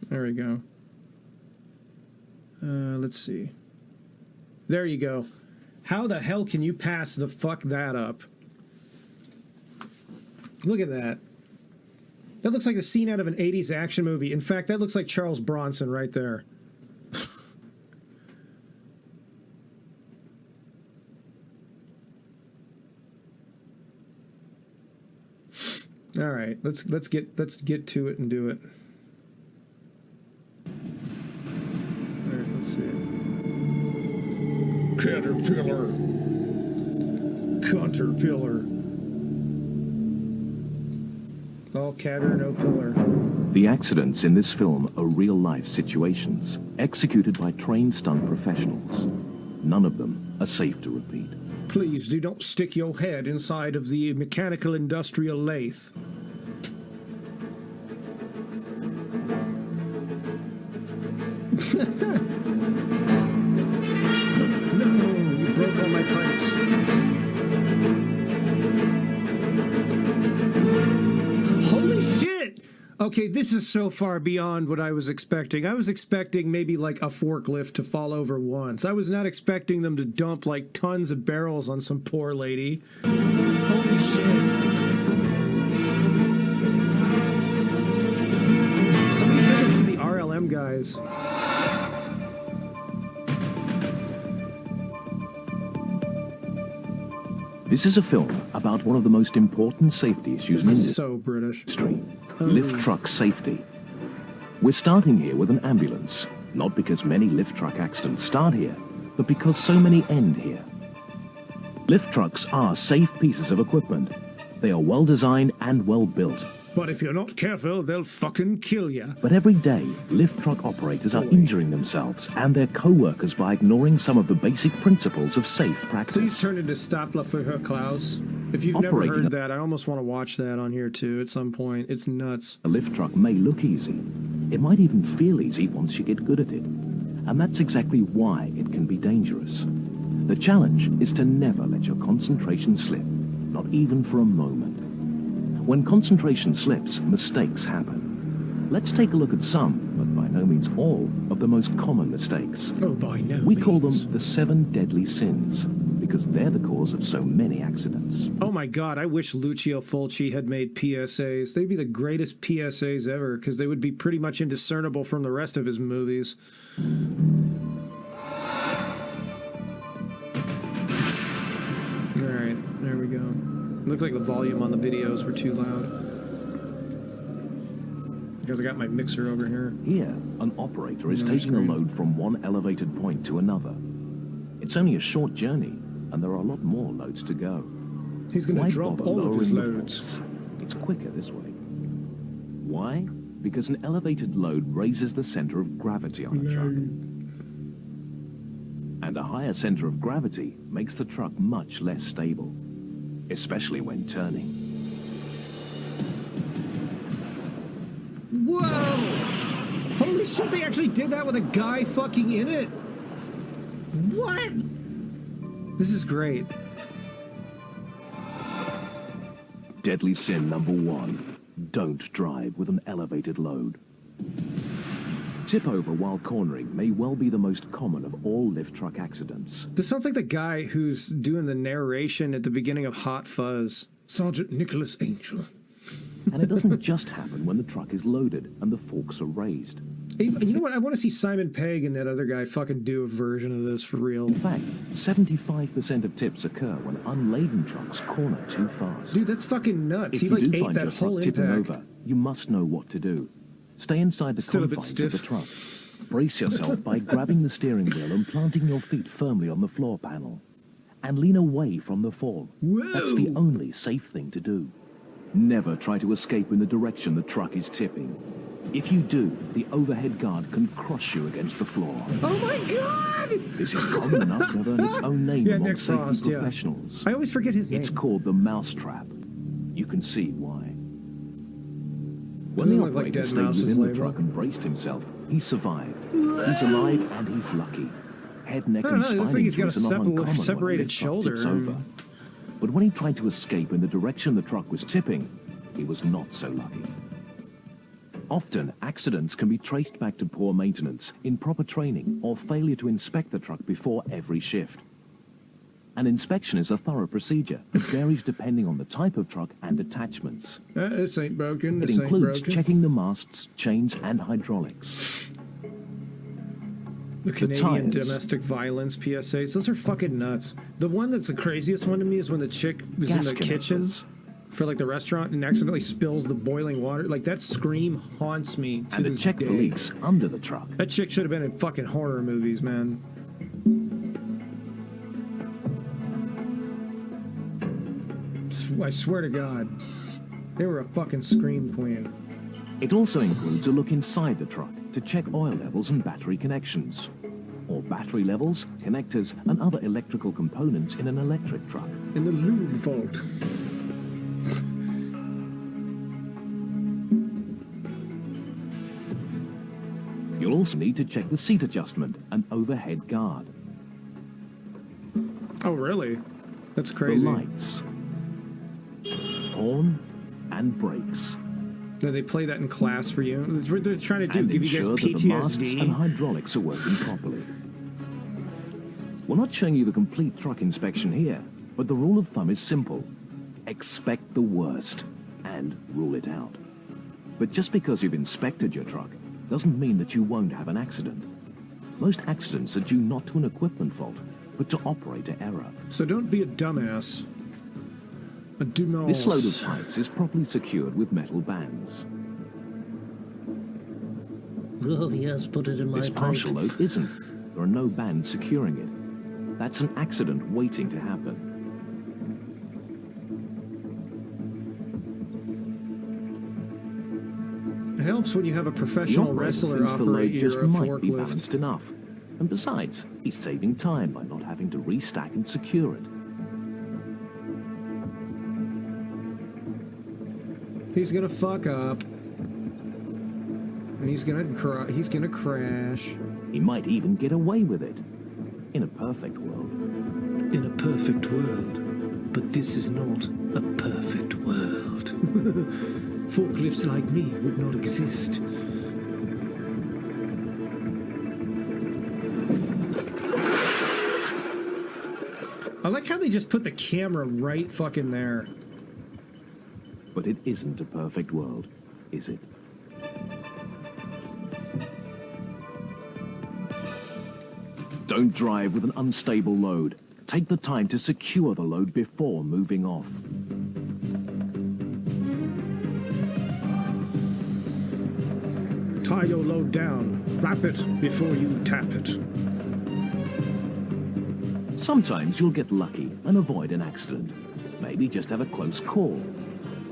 There we go. Let's see. There you go. How the hell can you pass the fuck that up? Look at that. That looks like a scene out of an 80s action movie. In fact, that looks like Charles Bronson right there. All right, let's get to it and do it. All right, let's see. Caterpillar. All catter, no pillar. The accidents in this film are real-life situations, executed by trained stunt professionals. None of them are safe to repeat. Please do not stick your head inside of the mechanical industrial lathe. No, you broke all my pipes. Holy shit! Okay, this is so far beyond what I was expecting. I was expecting maybe like a forklift to fall over once. I was not expecting them to dump like tons of barrels on some poor lady. Holy shit. Somebody sent this to the RLM guys. This is a film about one of the most important safety issues in This is so British. Lift truck safety. We're starting here with an ambulance, not because many lift truck accidents start here, but because so many end here. Lift trucks are safe pieces of equipment. They are well designed and well built. But if you're not careful, they'll fucking kill you. But every day, lift truck operators are injuring themselves and their co-workers by ignoring some of the basic principles of safe practice. Please turn into Stapler für Herr Klaus. If you've never heard that, I almost want to watch that on here too at some point. It's nuts. A lift truck may look easy. It might even feel easy once you get good at it. And that's exactly why it can be dangerous. The challenge is to never let your concentration slip, not even for a moment. When concentration slips, mistakes happen. Let's take a look at some, but by no means all, of the most common mistakes. Oh, by no means. We call them the 7 deadly sins, because they're the cause of so many accidents. Oh my God, I wish Lucio Fulci had made PSAs. They'd be the greatest PSAs ever, because they would be pretty much indiscernible from the rest of his movies. All right, there we go. Looks like the volume on the videos were too loud. Because I got my mixer over here. Here, an operator is taking a load from one elevated point to another. It's only a short journey, and there are a lot more loads to go. He's going to drop all of his loads. It's quicker this way. Why? Because an elevated load raises the center of gravity on a truck. And a higher center of gravity makes the truck much less stable, especially when turning. Whoa! Holy shit, they actually did that with a guy fucking in it? What? This is great. Deadly sin number 1. Don't drive with an elevated load. Tip over while cornering may well be the most common of all lift truck accidents. This sounds like the guy who's doing the narration at the beginning of Hot Fuzz. Sergeant Nicholas Angel. And it doesn't just happen when the truck is loaded and the forks are raised. You know what? I want to see Simon Pegg and that other guy fucking do a version of this for real. In fact, 75% of tips occur when unladen trucks corner too fast. Dude, that's fucking nuts. If He you like do ate find that your whole truck tipping impact. over, you must know what to do. Stay inside the Still a bit confines of the stiff. truck. Brace yourself by grabbing the steering wheel and planting your feet firmly on the floor panel. And lean away from the fall. Whoa. That's the only safe thing to do. Never try to escape in the direction the truck is tipping. If you do, the overhead guard can crush you against the floor. Oh my God! This is common enough to have earned its own name among Nick safety Frost, professionals. I always forget his name. It's called the mousetrap. You can see why. When Doesn't the look like operator Dead stayed Mouse's within the label. truck and braced himself, he survived. He's alive and he's lucky. Head, neck, I don't and know, it looks like spine he's got a injuries are not uncommon when a separated lift truck shoulder. tips over. But when he tried to escape in the direction the truck was tipping, he was not so lucky. Often, accidents can be traced back to poor maintenance, improper training, or failure to inspect the truck before every shift. An inspection is a thorough procedure that varies depending on the type of truck and attachments. This ain't broken. It This ain't includes broken. checking the masts, chains, and hydraulics. The Canadian tires. domestic violence PSAs. Those are fucking nuts. The one that's the craziest one to me is when the chick was in Gas the kitchen canisters. for like the restaurant and accidentally spills the boiling water. Like that scream haunts me to And to this check day. the leaks under the truck. That chick should have been in fucking horror movies, man. I swear to God, they were a fucking scream queen. It also includes a look inside the truck to check oil levels and battery connections, or battery levels, connectors, and other electrical components in an electric truck. In the lube vault. You'll also need to check the seat adjustment and overhead guard, Oh, really? That's the crazy. lights, horn, and brakes. Do they play that in class for you? That's what they're trying to do. And Give you guys ensure that the masts and PTSD. hydraulics are working properly. We're not showing you the complete truck inspection here, but the rule of thumb is simple. Expect the worst and rule it out. But just because you've inspected your truck doesn't mean that you won't have an accident. Most accidents are due not to an equipment fault, but to operator error. So don't be a dumbass. A dumbass. This load of pipes is properly secured with metal bands. Oh, yes, put it in my This pipe. partial load isn't. There are no bands securing it. That's an accident waiting to happen. It helps when you have a The professional operator wrestler thinks the load operate just your might be forklift. balanced enough. And besides, he's saving time by not having to restack and secure it. He's gonna fuck up. And he's gonna crash. He might even get away with it. In a perfect world. In a perfect world. But this is not a perfect world. Forklifts like me would not exist. I like how they just put the camera right fucking there. But it isn't a perfect world, is it? Don't drive with an unstable load. Take the time to secure the load before moving off. Tie your load down. Wrap it before you tap it. Sometimes you'll get lucky and avoid an accident. Maybe just have a close call.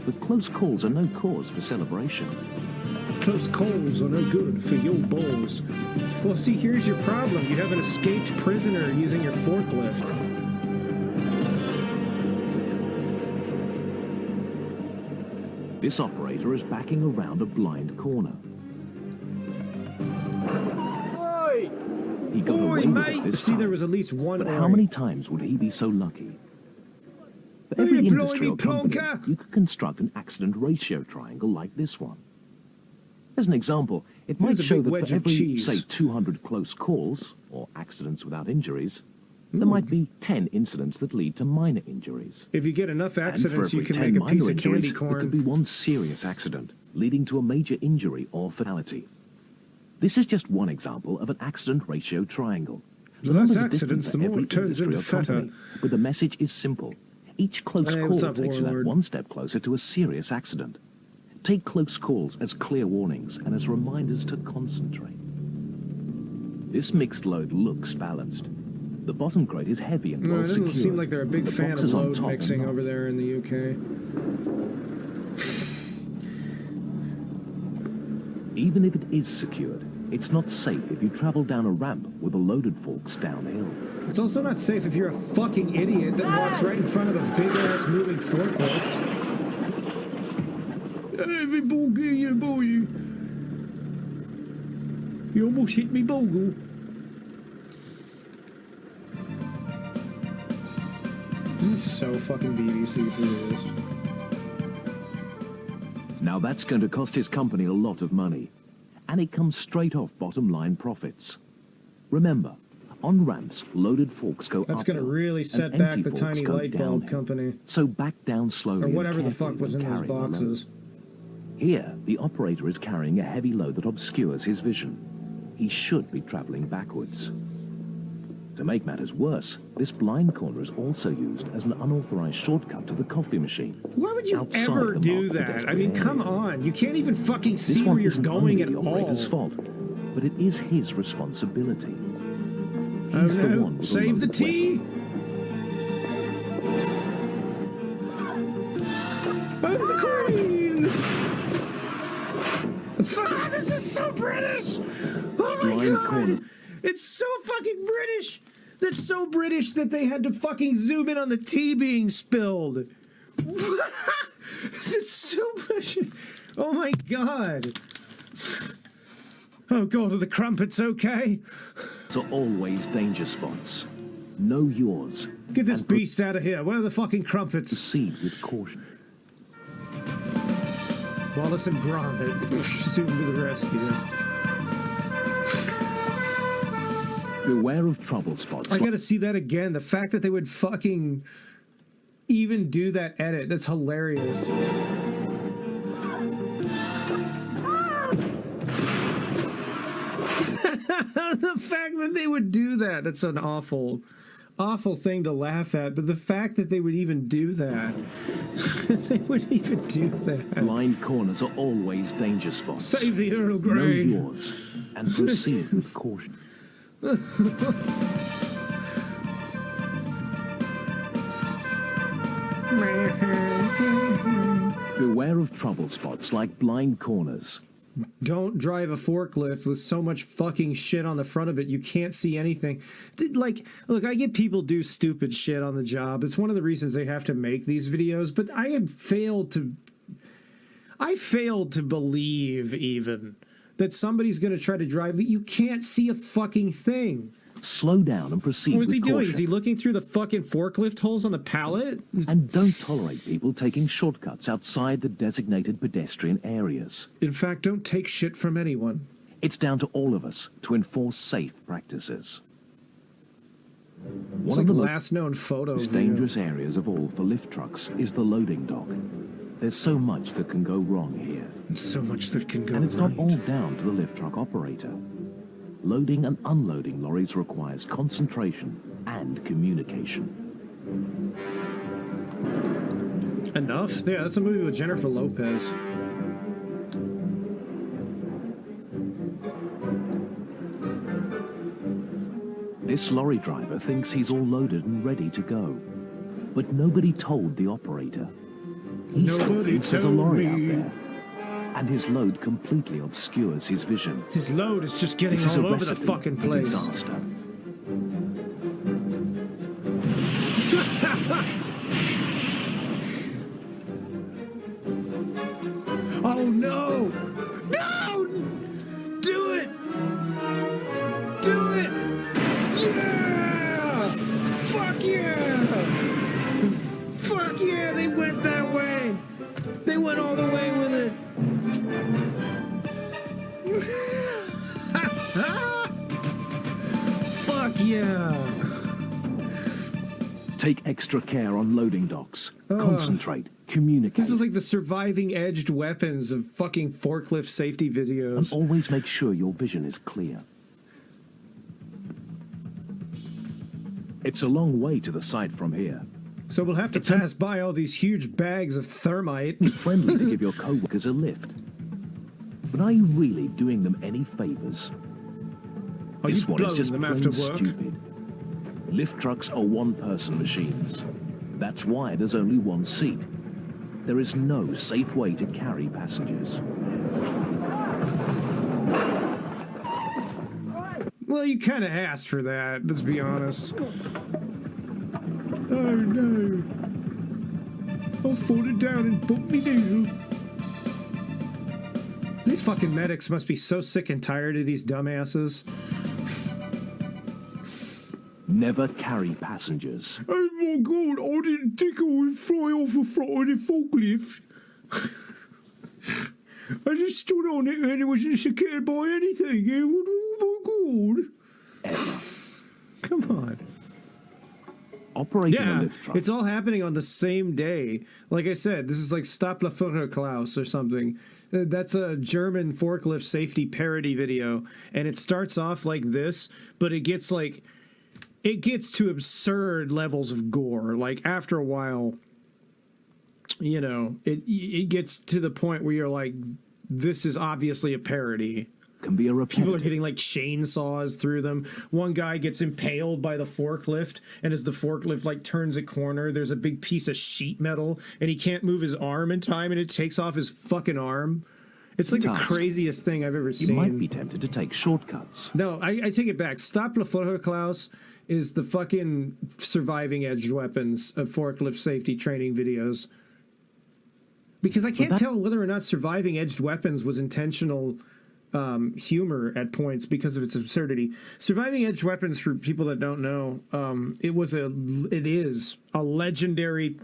But close calls are no cause for celebration. Close calls are no good for your balls. Well, see, here's your problem. You have an escaped prisoner using your forklift. This operator is backing around a blind corner. Oi! He got Oi, away with it mate! this See, time. there was at least one But oi. how many times would he be so lucky? For Oi, every you industry or blimey company, plonker! you could construct an accident ratio triangle like this one. As an example, it might Here's a show big that wedge for of every, cheese. say, 200 close calls, or accidents without injuries, there might be 10 incidents that lead to minor injuries. If you get enough And for accidents, you every can 10 make a minor piece of injuries, candy there could corn. be one serious accident, leading to a major injury or fatality. This is just one example of an accident ratio triangle. The numbers less are different accidents, for the more every it turns industry into or company, feta. but the message is simple. Each close Hey, call what's up, takes you that Warlord? one step closer to a serious accident. Take close calls as clear warnings and as reminders to concentrate. This mixed load looks balanced. The bottom crate is heavy and No, well it doesn't secured. seem like they're a big The fan of boxes on load top are mixing not. over there in the UK. Even if it is secured, it's not safe if you travel down a ramp with the loaded forks downhill. It's also not safe if you're a fucking idiot that walks right in front of a big-ass moving forklift. Hey, bogle, you boy. You almost hit me, bogle. This is so fucking BBC produced. Now that's going to cost his company a lot of money, and it comes straight off bottom line profits. Remember, on ramps, loaded forks go That's uphill, going to really and set empty back the forks tiny go light bulb downhill. company. So back down slowly Or and whatever the carefully fuck was when in those carrying a load. boxes. Here, the operator is carrying a heavy load that obscures his vision. He should be traveling backwards. To make matters worse, this blind corner is also used as an unauthorized shortcut to the coffee machine. Why would you outside ever the do marked that? I pedestrian mean, come area. on. You can't even fucking This see one where you're isn't going only at the operator's all. fault, but it is his responsibility. Oh He's the no. one with Save the loaded tea! I'm the queen! Fuck, this is so British! Oh my Blind god! corner. It's so fucking British! That's so British that they had to fucking zoom in on the tea being spilled. That's so British. Oh my god. Oh god, are the crumpets okay? Are always danger spots. Know yours. Get this and beast out of here. Where are the fucking crumpets? proceed with caution. Wallace and Gromit. Zoom to the rescue. Beware of trouble spots. I gotta see that again. The fact that they would fucking even do that edit. That's hilarious. The fact that they would do that. That's an awful thing to laugh at. But the fact that they would even do that. They would even do that. Blind corners are always danger spots. Save the Earl Know Grey. yours and proceed with caution. Beware of trouble spots like blind corners. Don't drive a forklift with so much fucking shit on the front of it you can't see anything. Like, look, I get people do stupid shit on the job. It's one of the reasons they have to make these videos, but I failed to believe even that somebody's going to try to drive that you can't see a fucking thing. Slow down and proceed What with is he caution. doing? Is he looking through the fucking forklift holes on the pallet? And don't tolerate people taking shortcuts outside the designated pedestrian areas. In fact, don't take shit from anyone. It's down to all of us to enforce safe practices. It's One like of the the last known photo. most dangerous areas of all for lift trucks is the loading dock. There's so much that can go wrong here. There's so much that can go And it's right. not all down to the lift truck operator. Loading and unloading lorries requires concentration and communication. Enough? Yeah, that's a movie with Jennifer Lopez. This lorry driver thinks he's all loaded and ready to go. But nobody told the operator. He still Nobody thinks there's a told lorry me. out there. And his load completely obscures his vision. His load is just getting This is a all over the recipe fucking for place. disaster. Oh no! No! Do it! Do it! Yeah! Fuck yeah! Fuck yeah! They went that way! They went all the way with it! Fuck yeah! Take extra care on loading docks. Concentrate. Communicate. This is like the surviving edged weapons of fucking forklift safety And videos. always make sure your vision is clear. It's a long way to the site from here. So we'll have to pass by all these huge bags of thermite. It's friendly to give your co-workers a lift. But are you really doing them any favors? Are you This one is blowing just them plain after work? stupid. Lift trucks are one-person machines. That's why there's only one seat. There is no safe way to carry passengers. Well, you kind of asked for that, let's be honest. Oh no. I'll fall it down and bump me doodle. These fucking medics must be so sick and tired of these dumbasses. Never carry passengers. Oh my god, I didn't think I would fly off the front of the forklift. I just stood on it and it was just, I can't buy anything. Oh my God. Ever. Come on. Operating a Yeah, lift truck. it's all happening on the same day. Like I said, this is like Stop la Klaus or something. That's a German forklift safety parody video, and it starts off like this, but it gets to absurd levels of gore. Like after a while, you know, it gets to the point where you're like, this is obviously a parody. Can be a repetitive. People are getting like chainsaws through them. One guy gets impaled by the forklift, and as the forklift like turns a corner, there's a big piece of sheet metal, and he can't move his arm in time, and it takes off his fucking arm. It's like the craziest thing I've ever seen. You might be tempted to take shortcuts. No, I take it back. Stop la Klaus is the fucking surviving edged weapons of forklift safety training videos. Because I can't tell whether or not surviving edged weapons was intentional humor at points because of its absurdity. Surviving edged weapons, for people that don't know, it is a legendary,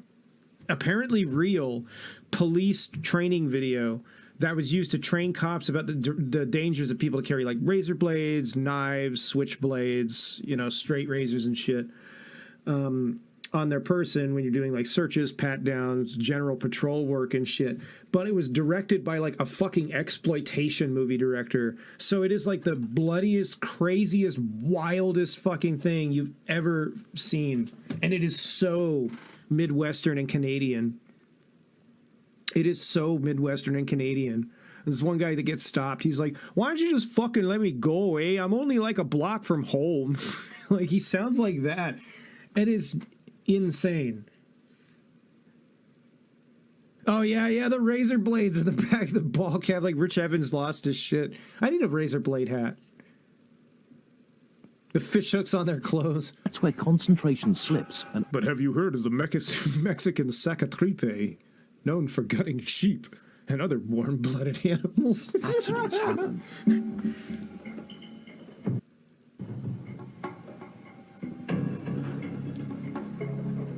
apparently real police training video that was used to train cops about the dangers of people that carry like razor blades, knives, switchblades, you know, straight razors and shit on their person when you're doing like searches, pat downs, general patrol work and shit. But it was directed by like a fucking exploitation movie director. So it is like the bloodiest, craziest, wildest fucking thing you've ever seen. And it is so Midwestern and Canadian. It is so Midwestern and Canadian. There's one guy that gets stopped. He's like, why don't you just fucking let me go, eh? I'm only like a block from home. Like, he sounds like that. It is insane. Oh, yeah, the razor blades in the back of the ball cap. Like, Rich Evans lost his shit. I need a razor blade hat. The fish hooks on their clothes. That's where concentration slips. And But have you heard of the Mexican sacatripe, known for gutting sheep and other warm-blooded animals? accidents happen.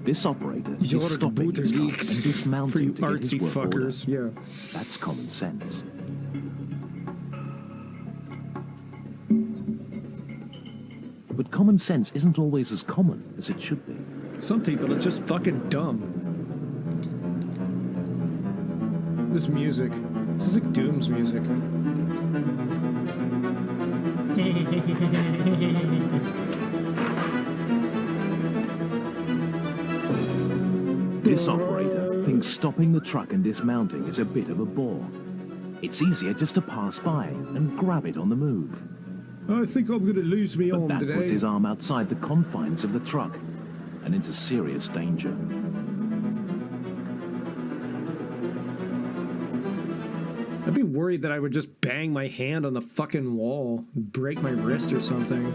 This operator is stopping his truck and dismounting for you to get his artsy work order. fuckers. Yeah. That's common sense. But common sense isn't always as common as it should be. Some people are just fucking dumb. This music. This is like Doom's music. This operator thinks stopping the truck and dismounting is a bit of a bore. It's easier just to pass by and grab it on the move. I think I'm going to lose me But arm that today. puts his arm outside the confines of the truck and into serious danger. I'd be worried that I would just bang my hand on the fucking wall, break my wrist or something.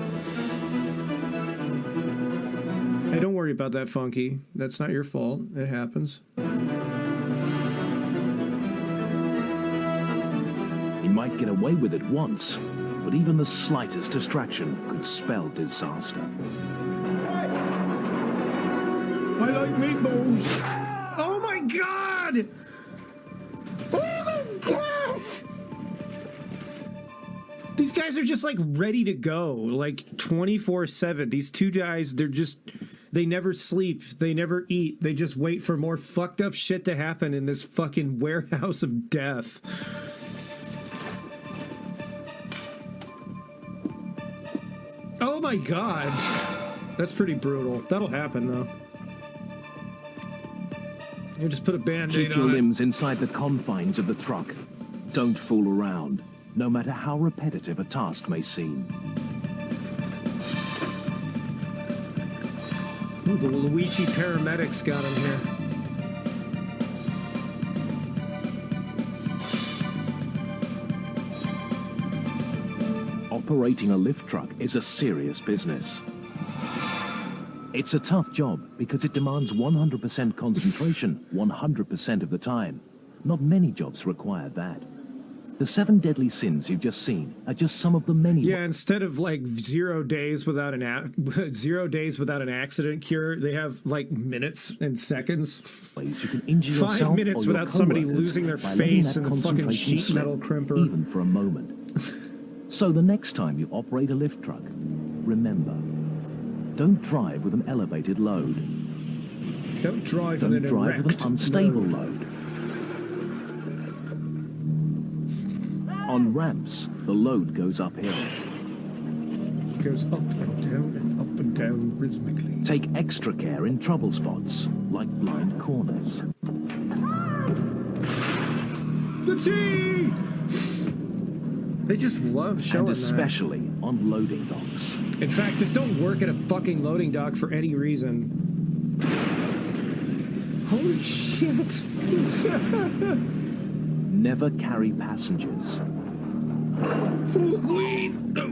Hey, don't worry about that, Funky. That's not your fault. It happens. He might get away with it once, but even the slightest distraction could spell disaster. I like meatballs. Oh my god! Oh my god! These guys are just like ready to go, like 24/7. These two guys, they never sleep, they never eat, they just wait for more fucked up shit to happen in this fucking warehouse of death. Oh my god. That's pretty brutal. That'll happen though. You just put a band-aid Keep your on it. limbs inside the confines of the truck. Don't fool around, no matter how repetitive a task may seem. Ooh, the Luigi paramedics got him here. Operating a lift truck is a serious business. It's a tough job because it demands 100% concentration 100% of the time. Not many jobs require that. The 7 deadly sins you've just seen are just some of the many Yeah, instead of like 0 days without an 0 days without an accident cure, they have like minutes and seconds. ways you can injure 5 yourself minutes or your without somebody coworkers losing their by letting face that in the fucking concentration sheet slip, metal crimper. even for a moment. So the next time you operate a lift truck, remember, don't drive with an elevated load. Don't drive Don't with an drive with erect an unstable load. load. On ramps, the load goes uphill. It goes up and down rhythmically. Take extra care in trouble spots, like blind corners. The T! They just love showing And that. especially on loading docks. In fact, just don't work at a fucking loading dock for any reason. Holy shit! Never carry passengers. For the Queen! No.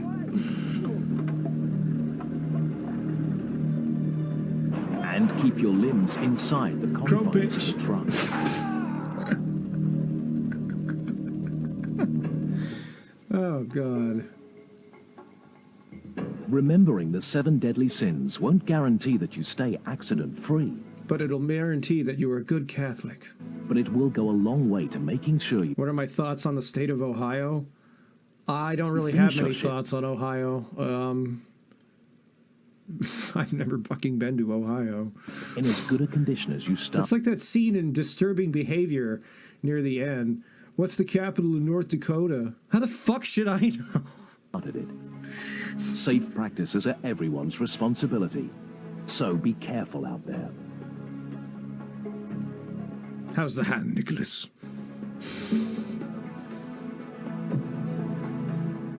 And keep your limbs inside the confines of the truck. Oh, God. Remembering the 7 deadly sins won't guarantee that you stay accident-free, But it'll guarantee that you are a good Catholic. but it will go a long way to making sure you What are my thoughts on the state of Ohio? I don't really Finish have many your shit. thoughts on Ohio. I've never fucking been to Ohio. in as good a condition as you It's like that scene in Disturbing Behavior near the end. What's the capital of North Dakota? How the fuck should I know? started it. Safe practices are everyone's responsibility, so be careful out there. How's the hand, Nicholas?